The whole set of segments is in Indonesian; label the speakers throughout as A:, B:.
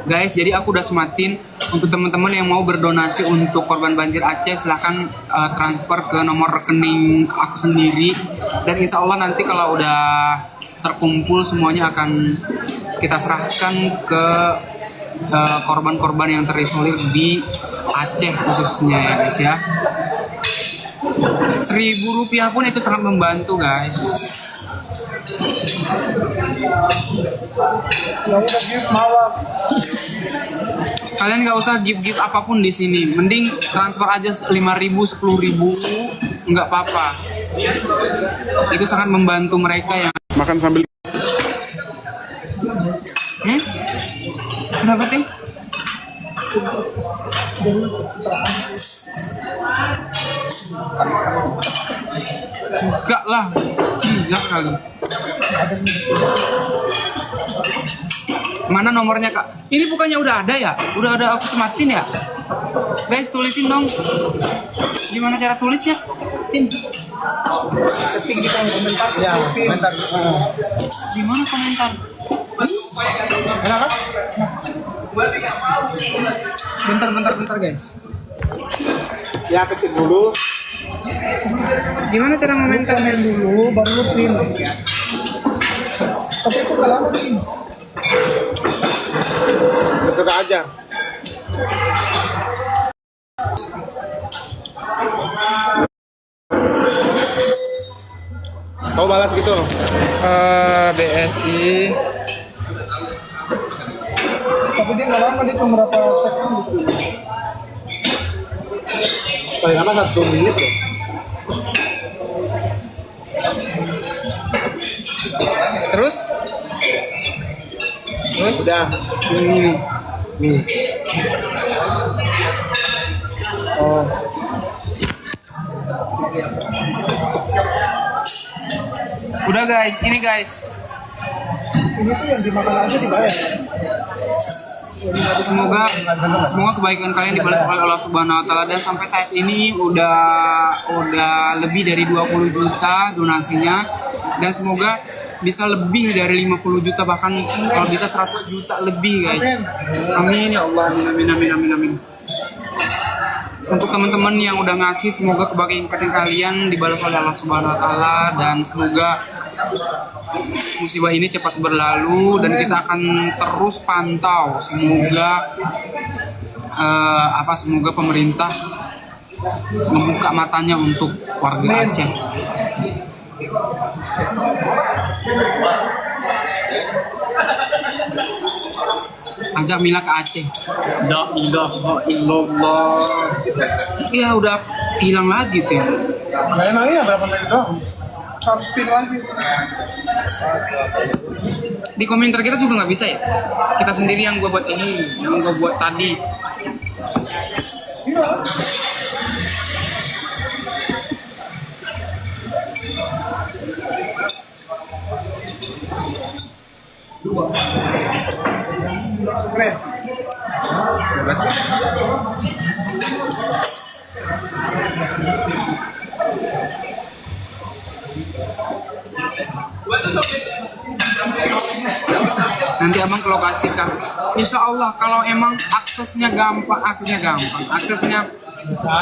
A: Guys, jadi aku udah sematin untuk teman-teman yang mau berdonasi untuk korban banjir Aceh, silahkan transfer ke nomor rekening aku sendiri, dan insya Allah nanti kalau udah terkumpul semuanya akan kita serahkan ke korban-korban yang terisolir di Aceh khususnya ya guys ya. Rp1.000 pun itu sangat membantu guys. Kalian nggak usah give apapun di sini, mending transfer aja 5.000, 10.000, nggak apa-apa. Itu sangat membantu mereka yang
B: makan sambil.
A: Kenapa tim? Enggak lah, gila kali. Mana nomornya kak? Ini bukannya udah ada ya? Udah ada aku sematin ya? Guys, tulisin dong. Gimana cara tulisnya? Tim.
C: Ketik kita komentar. Ya, komentar.
A: Gimana komentar?
C: Enak kan?
A: Bentar guys.
C: Ya, ketik dulu.
A: Gimana cara komentar?
C: Komen dulu, baru lu print. Tapi itu gak lama tim. Terserah aja. Kau balas gitu?
A: BSI.
C: Tapi dia nggak lama, dia cuma berapa second gitu. Paling lama 1 menit ya.
A: Terus?
C: Udah. Nih.
A: Oh. Udah guys, ini guys.
C: Ini tuh yang dimakan aja dibayar.
A: Semoga kebaikan kalian dibalas oleh Allah Subhanahu wa taala, dan sampai saat ini udah lebih dari 20 juta donasinya, dan semoga bisa lebih dari 50 juta, bahkan kalau bisa 100 juta lebih guys. Amin ya Allah, amin. Untuk teman-teman yang udah ngasih, semoga kebaikan kalian dibalas oleh Allah Subhanahu wa taala, dan semoga musibah ini cepat berlalu, dan kita akan terus pantau. Semoga pemerintah membuka matanya untuk warga Aceh. Ajak Mila ke Aceh. La ilaha illallah. Ya udah hilang lagi tuh.
C: Emangnya berapa menit doang? Harus spin lagi.
A: Di komentar kita juga nggak bisa ya. Kita sendiri yang gue buat ini, yang gue buat tadi.
C: Iya. Spray.
A: Nanti abang ke lokasi kan. Insya Allah kalau emang aksesnya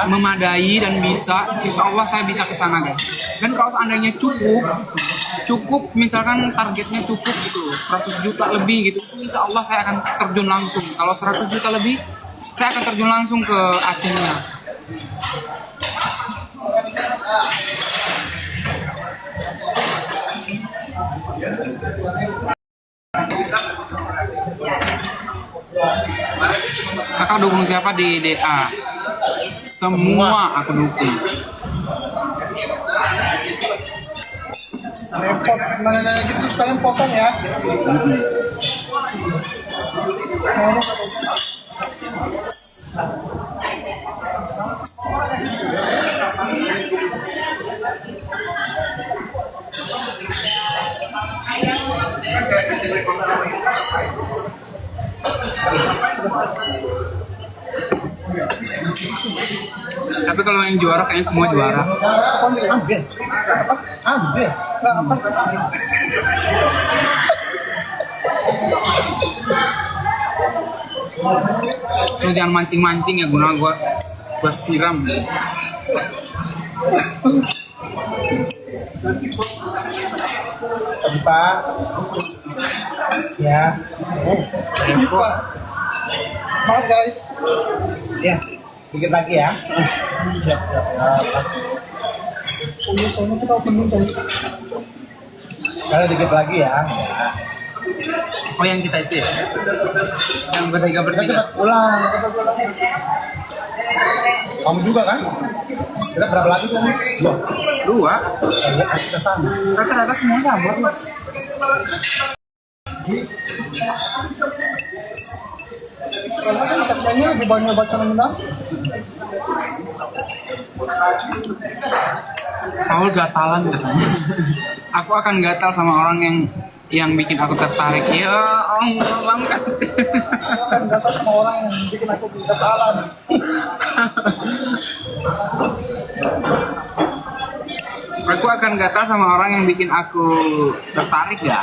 A: memadai dan bisa, insya Allah saya bisa ke sana guys. Dan kalau seandainya cukup misalkan targetnya cukup gitu 100 juta lebih gitu, insya Allah saya akan terjun langsung. Kalau 100 juta lebih, saya akan terjun langsung ke Acehnya. Kakak dukung siapa di DA? Semua aku dukung.
C: Repot, mana gitu sekalian potong ya.
A: Tapi kalau yang juara kayaknya semua juara.
C: Ambil. Nggak apa.
A: Terus jangan mancing-mancing ya, guna gua siram.
C: Tadi Pak. Ya. Maaf guys. Ya, dikit lagi ya. Ya. Ini soalnya kita opening guys. Kalau dikit lagi ya.
A: Oh yang kita itu ya? Yang bertiga
C: Kita cepat pulang. Kamu juga kan? Kita berapa lagi tuh?
A: Dua.
C: Ya, kita sama.
A: Rata-rata semua sama.
C: Karena kan segmennya lebih banyak baca nominal.
A: Paul gatalan katanya. Aku akan gatal sama orang yang bikin aku tertarik. Ya Allah, bangkat.
C: Kan gatal sama orang yang bikin aku gatalan.
A: Aku akan gatal sama orang yang bikin aku tertarik ya.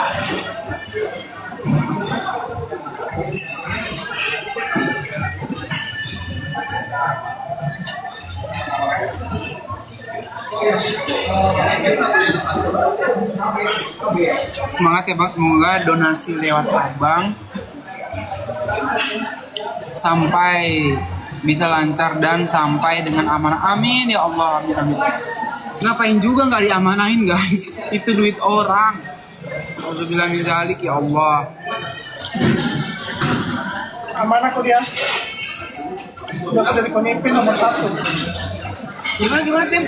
A: Semangat ya Bang, semoga donasi lewat Abang sampai bisa lancar dan sampai dengan amanah. Amin ya Allah, amin amin. Ngapain juga nggak diamanahin guys? Itu duit orang. Alhamdulillah min dzalik ya Allah.
C: Amanah kok dia. Udah jadi pemimpin nomor 1.
A: Gimana Tim?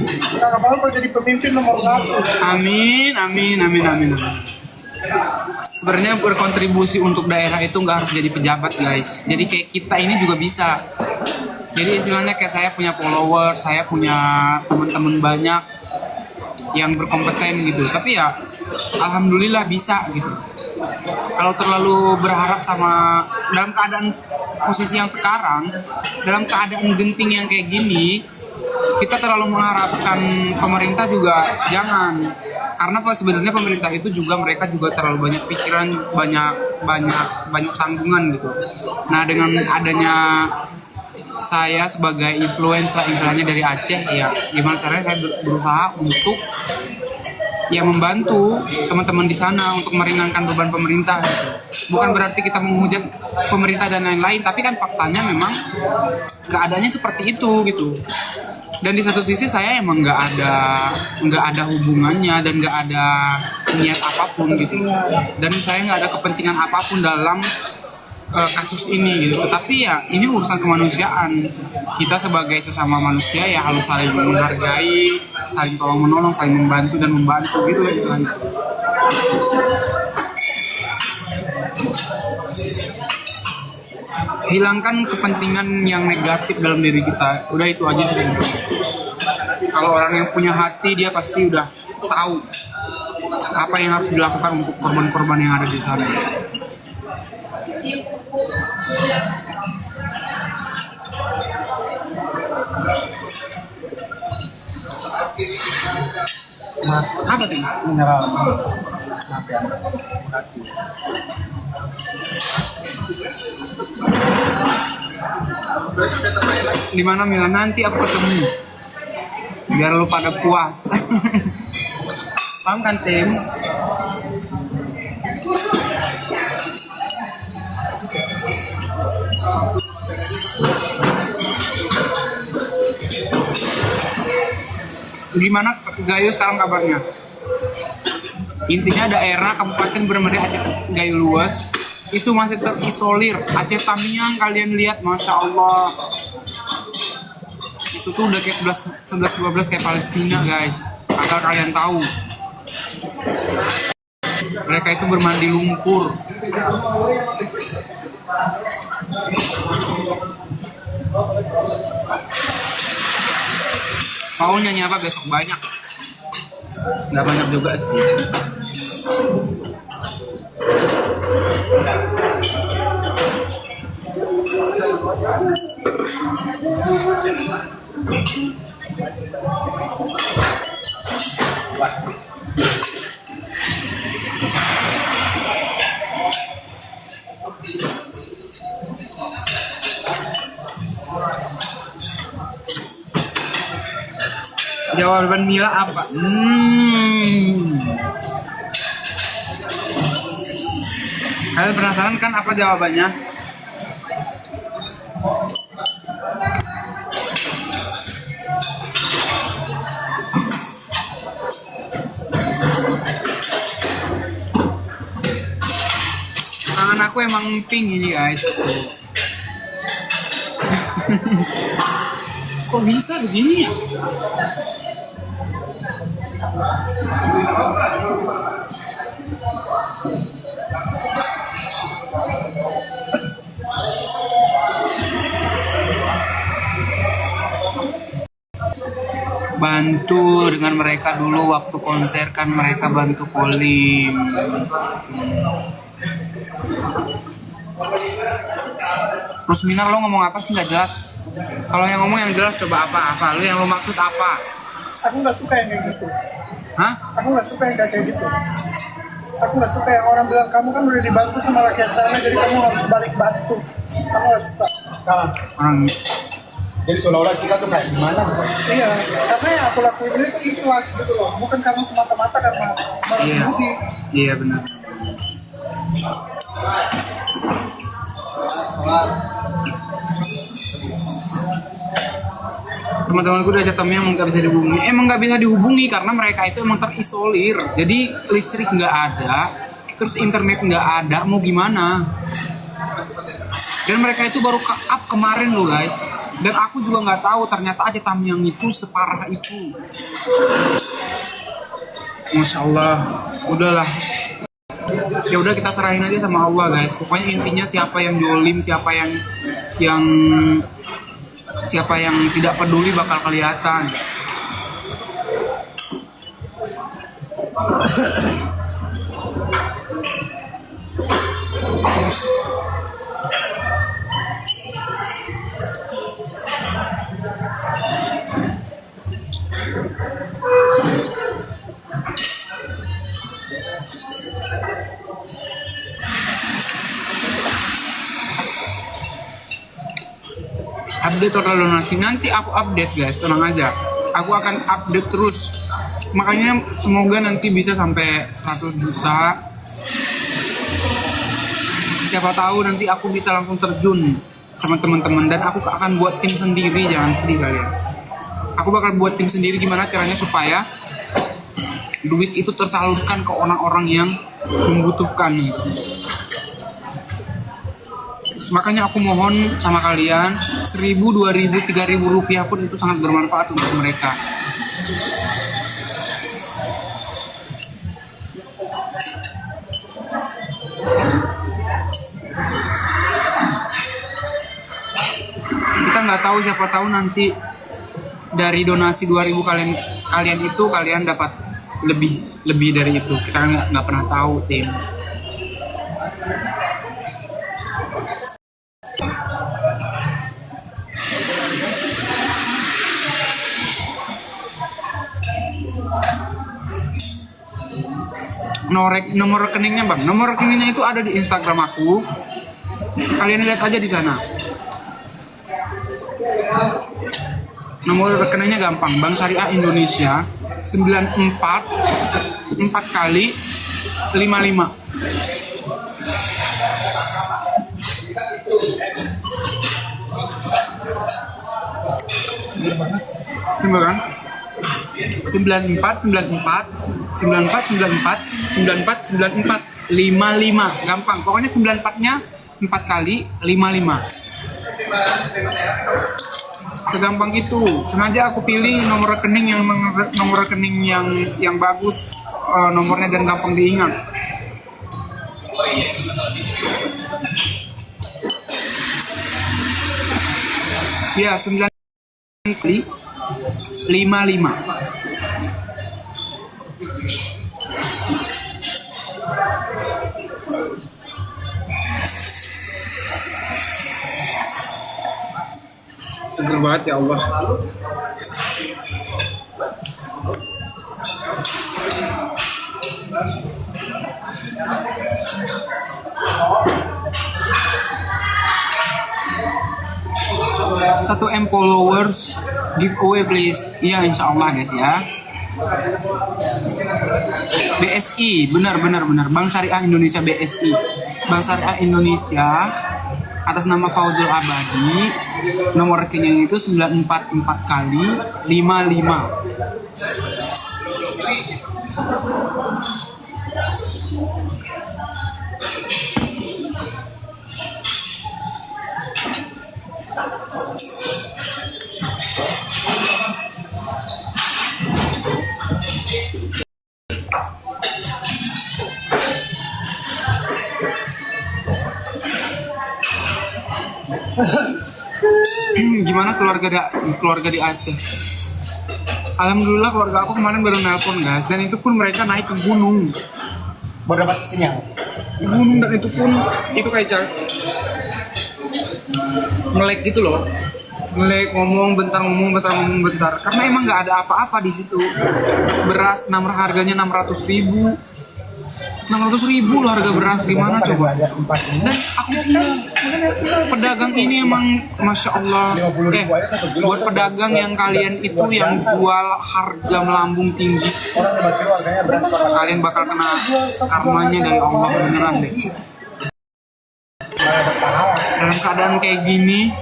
C: Kita nggak mau kok jadi pemimpin nomor 1.
A: Amin amin amin amin amin. Sebenarnya berkontribusi untuk daerah itu nggak harus jadi pejabat guys. Jadi kayak kita ini juga bisa. Jadi istilahnya kayak saya punya follower, saya punya teman-teman banyak yang berkompeten gitu. Tapi ya alhamdulillah bisa gitu. Kalau terlalu berharap sama dalam keadaan posisi yang sekarang, dalam keadaan genting yang kayak gini, kita terlalu mengharapkan pemerintah juga jangan. Karena sebenarnya pemerintah itu juga mereka juga terlalu banyak pikiran, banyak tanggungan gitu. Nah dengan adanya saya sebagai influencer istilahnya dari Aceh, ya gimana caranya saya berusaha untuk ya membantu teman-teman di sana untuk meringankan beban pemerintah gitu. Bukan berarti kita menghujat pemerintah dan lain-lain, tapi kan faktanya memang keadaannya seperti itu gitu. Dan di satu sisi saya emang nggak ada hubungannya dan nggak ada niat apapun gitu. Dan saya nggak ada kepentingan apapun dalam kasus ini gitu. Tetapi ya ini urusan kemanusiaan. Kita sebagai sesama manusia ya harus saling menghargai, saling tolong menolong, saling membantu dan membantu gitu kan. Hilangkan kepentingan yang negatif dalam diri kita. Udah itu aja sih. Kalau orang yang punya hati dia pasti udah tahu apa yang harus dilakukan untuk korban-korban yang ada di sana.
C: Nah,
A: Apa tuh?
C: mineral. Maaf ya. Terima kasih.
A: Di mana Milan nanti aku ketemu. Biar lu pada puas. Paham kan Tim? Gimana Gayo sekarang kabarnya? Intinya daerah Kabupaten Bremade Aceh Gayo luas itu masih terisolir. Aceh Tamiang kalian lihat, masya Allah, itu tuh udah kayak 11-12 kayak Palestina guys. Asal kalian tahu, mereka itu bermandi lumpur. Mau nyanyi apa besok? Banyak. Nggak banyak juga sih. Jawaban Mila apa? Kalian penasaran kan apa jawabannya? Tangan aku emang pink ini guys. Kok bisa begini ya? Bantu dengan mereka dulu waktu konser kan mereka bantu calling. Terus Minar lo ngomong apa sih nggak jelas? Kalau yang ngomong yang jelas coba apa? Lu yang lo maksud apa?
C: Aku nggak suka yang kayak gitu.
A: Hah?
C: Aku nggak suka yang kayak gitu. Aku nggak suka yang orang bilang kamu kan udah dibantu sama rakyat sana jadi kamu harus balik bantu. Aku nggak suka.
A: Orang
B: Jadi seolah-olah kita tuh kayak gimana gitu.
C: Iya, karena yang aku lakuin ini tuh ikhlas gitu loh, bukan karena semata-mata karena balas
A: Iya.
C: budi.
A: Iya benar. Teman-temanku udah chat emang nggak bisa dihubungi. Emang nggak bisa dihubungi karena mereka itu emang terisolir. Jadi listrik nggak ada, terus internet nggak ada. Mau gimana? Dan mereka itu baru up kemarin loh guys. Dan aku juga nggak tahu ternyata aja Tamyang itu separah itu. Masya Allah, udahlah. Ya udah kita serahin aja sama Allah guys. Pokoknya intinya siapa yang jolim, siapa yang tidak peduli bakal kelihatan. Update total donasi nanti aku update guys, tenang aja. Aku akan update terus. Makanya semoga nanti bisa sampai 100 juta. Siapa tahu nanti aku bisa langsung terjun sama teman-teman dan aku akan buat tim sendiri, jangan sedih kalian. Aku bakal buat tim sendiri gimana caranya supaya duit itu tersalurkan ke orang-orang yang membutuhkan gitu. Makanya aku mohon sama kalian 1.000, 2.000, 3.000 rupiah pun itu sangat bermanfaat untuk mereka. Kita nggak tahu, siapa tahu nanti dari donasi 2.000 kalian itu kalian dapat lebih dari itu. Kita nggak pernah tahu tim. Nomor rekeningnya bang, nomor rekeningnya itu ada di Instagram aku. Kalian lihat aja di sana. Nomor rekeningnya gampang, Bank Syariah Indonesia 94 4 kali 55. Simpel kan? 94 55 gampang. Pokoknya 94-nya 4 kali 55. Segampang itu. Sengaja aku pilih nomor rekening yang bagus nomornya dan gampang diingat. Ya, 9 kali 55. Seger banget ya Allah. Satu M followers giveaway please. Iya insya Allah guys ya. BSI, benar. Bank Syariah Indonesia BSI. Bank Syariah Indonesia atas nama Fauzul Abadi. Nomor rekeningnya itu 944 kali 55. Gimana keluarga di Aceh? Alhamdulillah keluarga aku kemarin baru nelpon guys, dan itu pun mereka naik ke gunung.
B: Baru dapat sinyal.
A: Di gunung, dan itu pun itu kayak nge-lag gitu loh. Nge-lag, ngomong bentar, karena emang nggak ada apa-apa di situ. Beras harganya 600.000. 600.000 loh harga beras, gimana coba? Dan aku pedagang ini emang masya Allah. Buat pedagang yang kalian itu yang jual harga melambung tinggi, kalian bakal kena karmanya dari Allah beneran deh. Dalam keadaan kayak gini,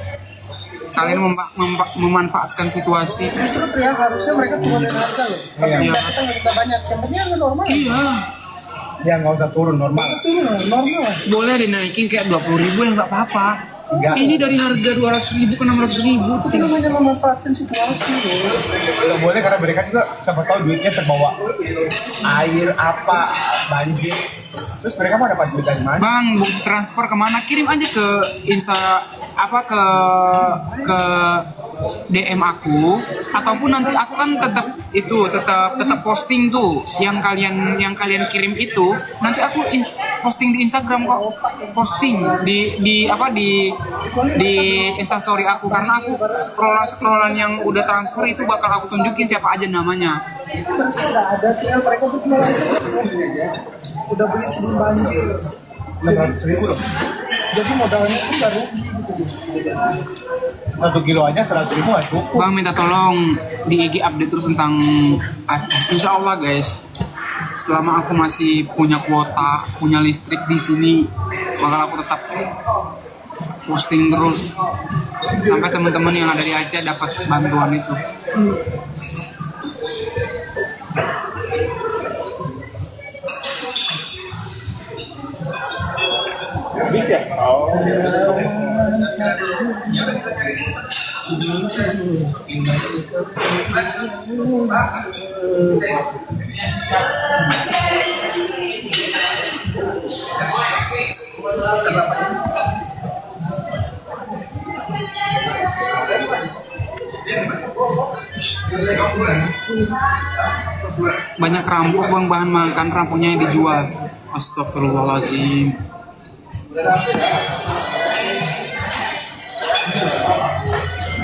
A: kalian memanfaatkan situasi.
C: Justru ya harusnya mereka turunin harga loh. Tapi kita nggak kita banyak, yang penting harga normal.
A: Iya.
B: Ya nggak usah turun, normal.
C: Normal.
A: Boleh dinaikin kayak 20.000 ya nggak apa-apa. Ini dari harga 200.000 ke 600.000.
C: Itu namanya memanfaatkan situasi loh.
B: Nggak boleh, karena mereka juga siapa tahu duitnya terbawa air apa banjir. Terus mereka mau dapat duit dari mana?
A: Bang, bukti transfer kemana? Kirim aja ke ke DM aku, ataupun nanti aku kan tetap posting tuh yang kalian kirim itu, nanti aku posting di Instagram kok, posting di Instastory aku, karena aku scrollan yang udah transfer itu bakal aku tunjukin siapa aja namanya.
C: Itu berarti udah ada, tinggal mereka tuh jualan aja. Udah beli sebelum banjir.
B: 600.000 loh.
C: Jadi modalnya tuh nggak rugi gitu.
B: 1 kilo aja 100.000 nggak cukup.
A: Bang minta tolong di IG update terus tentang Aceh. Insya Allah guys, selama aku masih punya kuota, punya listrik di sini, bakal aku tetap posting terus sampai teman-teman yang ada di Aceh dapat bantuan itu.
B: Bisa. Oh.
A: Banyak rampok bang, bahan makan rampoknya yang dijual. Astagfirullahaladzim.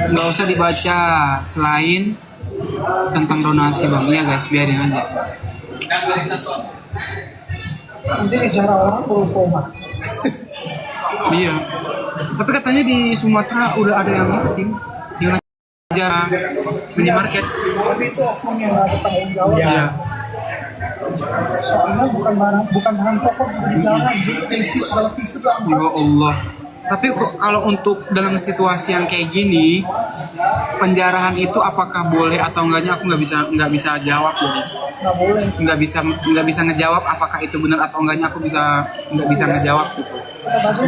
A: Nggak usah dibaca selain tentang donasi bang. Iya guys, biarin aja.
C: Nanti ngejar orang perlu koma.
A: Iya. Tapi katanya di Sumatera udah ada yang ngetim, yang aja minimarket.
C: Tapi itu oknum yang nggak bertanggung jawab.
A: Iya.
C: Soalnya bukan bahan pokok juga di jalan, TV segala TV itu
A: Ya Allah. Tapi kalau untuk dalam situasi yang kayak gini, penjarahan itu apakah boleh atau enggaknya aku nggak bisa jawab guys.
C: nggak boleh.
A: Nggak bisa ngejawab apakah itu benar atau enggaknya, aku nggak bisa ngejawab gitu.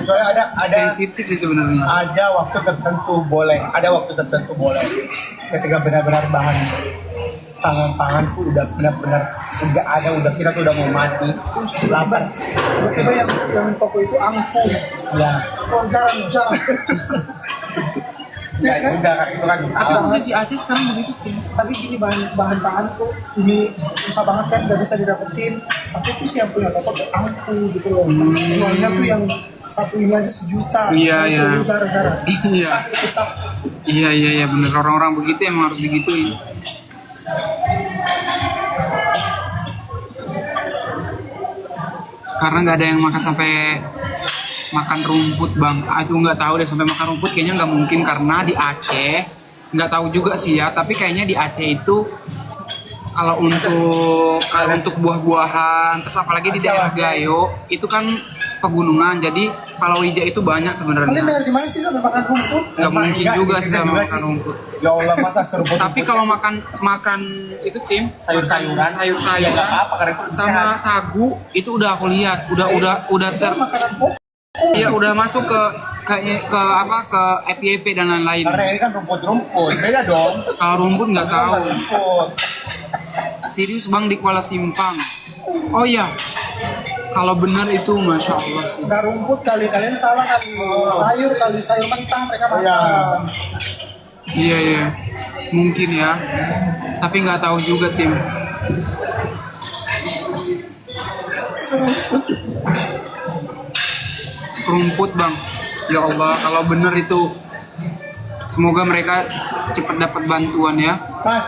B: Soalnya ada
A: Sensitif sih sebenarnya.
B: ada waktu tertentu boleh, ketika benar-benar bahan panganku udah benar-benar udah kita tuh udah mau mati, lapar.
C: Tiba-tiba yang toko itu angkuh.
B: Ya,
C: Oh, jarang.
B: ya udah kan itu kan.
A: Tapi posisi Aceh sekarang begitu.
C: Tapi gini bahan tuh ini susah banget kan, nggak bisa didapetin. Tapi tuh sih yang punya toko tuh angkuh gitu loh. Soalnya tuh yang satu ini aja 1 juta.
A: Iya,
C: Itu
A: iya.
C: jarang.
A: Iya.
C: Kisah.
A: Iya bener, orang-orang begitu emang harus digituin. Karena nggak ada yang makan sampai makan rumput bang. Aku nggak tahu deh sampai makan rumput, kayaknya nggak mungkin, karena di Aceh nggak tahu juga sih ya, tapi kayaknya di Aceh itu kalau untuk buah-buahan, terus apalagi di daerah Gayo itu kan pegunungan, jadi palawija itu banyak
C: Kalian
A: sebenarnya.
C: dari mana sih sampai makan rumput?
A: Nggak mungkin juga sih sama makan rumput.
B: Ya Allah, masa seruput.
A: Tapi kalau makan itu tim
B: sayur-sayuran,
A: sayur-sayuran
B: ya nggak apa-apa karena itu
A: sama
B: sehat.
A: sagu itu udah aku lihat, udah
C: Makanan pokok.
A: iya udah masuk ke FYP dan lain-lain.
B: Karena ini kan rumput-rumput, beda dong.
A: Kalau rumput nggak tahu.
B: Rumput.
A: Serius bang di Kuala Simpang. Oh iya, kalau benar itu masya Allah sih.
C: Nggak rumput kali, kalian salah kali. Sayur kali, sayur mentah mereka makan.
A: Iya, mungkin ya. Tapi nggak tahu juga tim. Rumput bang. Ya Allah, kalau benar itu semoga mereka cepat dapat bantuan ya.
B: Mas,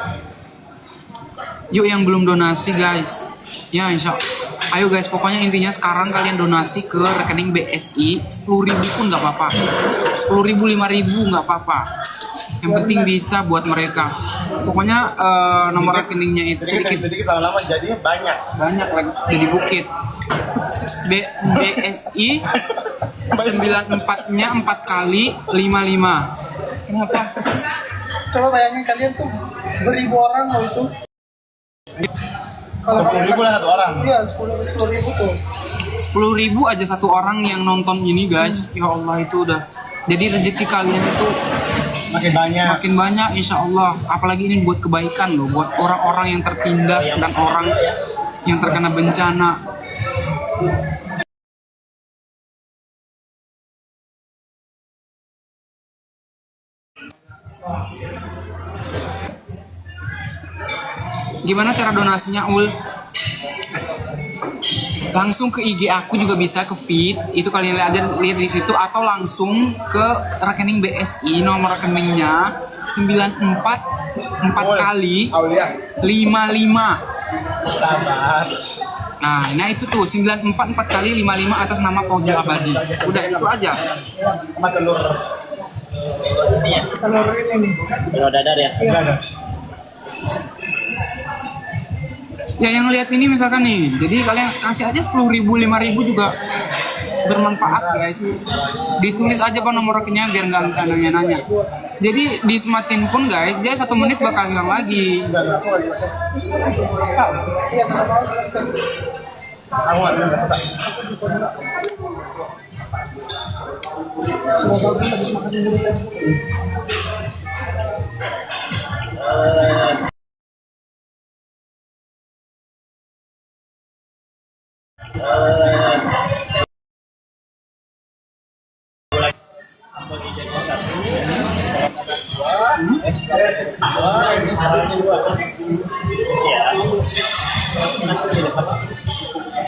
A: Yuk yang belum donasi guys. Ya insya Allah. Ayo guys, pokoknya intinya sekarang kalian donasi ke rekening BSI 10.000 pun nggak apa-apa. 10.000, 5.000 nggak apa-apa. Yang penting bisa buat mereka. Pokoknya nomor rekeningnya itu
B: sedikit lama-lama jadinya banyak.
A: banyak lagi jadi bukit. BSI 94-nya 4 kali 55. Kenapa?
C: Coba bayangin kalian tuh beribu orang loh itu. Kalau
B: 10.000 lah satu orang.
C: Iya, 10.000 tuh.
A: 10.000 aja satu orang yang nonton ini guys. Ya Allah itu udah. Jadi rezeki kalian itu
B: Makin banyak.
A: makin banyak insya Allah. Apalagi ini buat kebaikan loh, buat orang-orang yang tertindas dan orang yang terkena bencana. Gimana cara donasinya Ul? Langsung ke IG aku juga bisa, ke feed itu kalian lihat di situ, atau langsung ke rekening BSI, nomor rekeningnya 94 kali
B: Aulia.
A: 55.
B: Sabar.
A: Nah itu tuh 94 kali 55 atas nama Fauzi Abadi. Udah itu aja.
B: Sama telur.
C: Telur ini.
D: Telur dadar ya?
B: Enggak ada.
A: Ya yang lihat ini misalkan nih, jadi kalian kasih aja 10.000, 5.000 juga bermanfaat guys. Ditulis aja pak nomor rekeningnya biar nggak nanya-nanya. Jadi di Smartin pun guys, dia 1 menit bakal hilang lagi.
C: Iya, kalau
B: Aku nggak ada.
C: mau bagus habis makan dulu kan.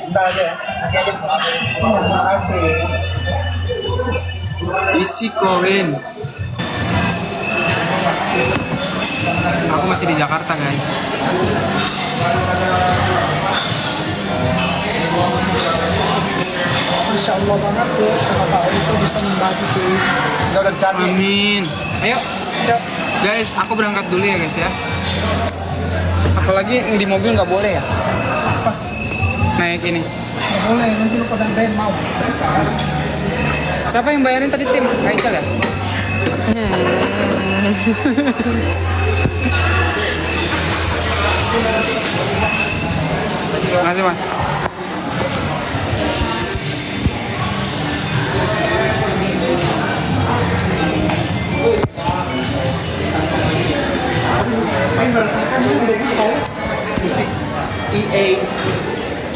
B: Bentar aja ya. Terima kasih.
A: Isi koin. Aku masih di Jakarta guys.
C: Masya Allah banget tuh sama Pak Oli tuh bisa membagi tuh.
B: Kita udah cari.
A: Amin. Ayo
C: Ya,
A: guys, aku berangkat dulu ya guys ya. Apalagi di mobil nggak boleh ya. Naik ini.
C: nggak boleh nanti lu pada band mau.
A: Siapa yang bayarin tadi tim? Aical ya? Terima kasih mas.
C: Ini merasakan ini udah tahu.
B: Musik EA.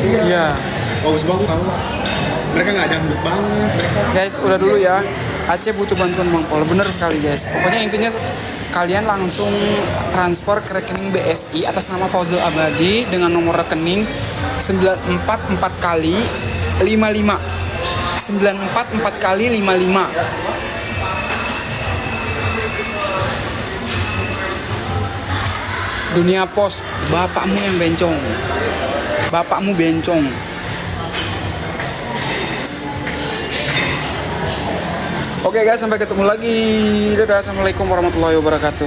A: Iya.
B: Bagus banget kamu. Mereka nggak dangdut banget. Mereka
A: Guys, udah dulu ya. Aceh butuh bantuan Bang Pol. Bener sekali guys. Pokoknya intinya kalian langsung transfer ke rekening BSI atas nama Fauzul Abadi dengan nomor rekening 944 kali 55. 944 kali 55. Dunia Pos, bapakmu yang bencong. Bapakmu bencong. Oke guys, sampai ketemu lagi. Dadah, assalamualaikum warahmatullahi wabarakatuh.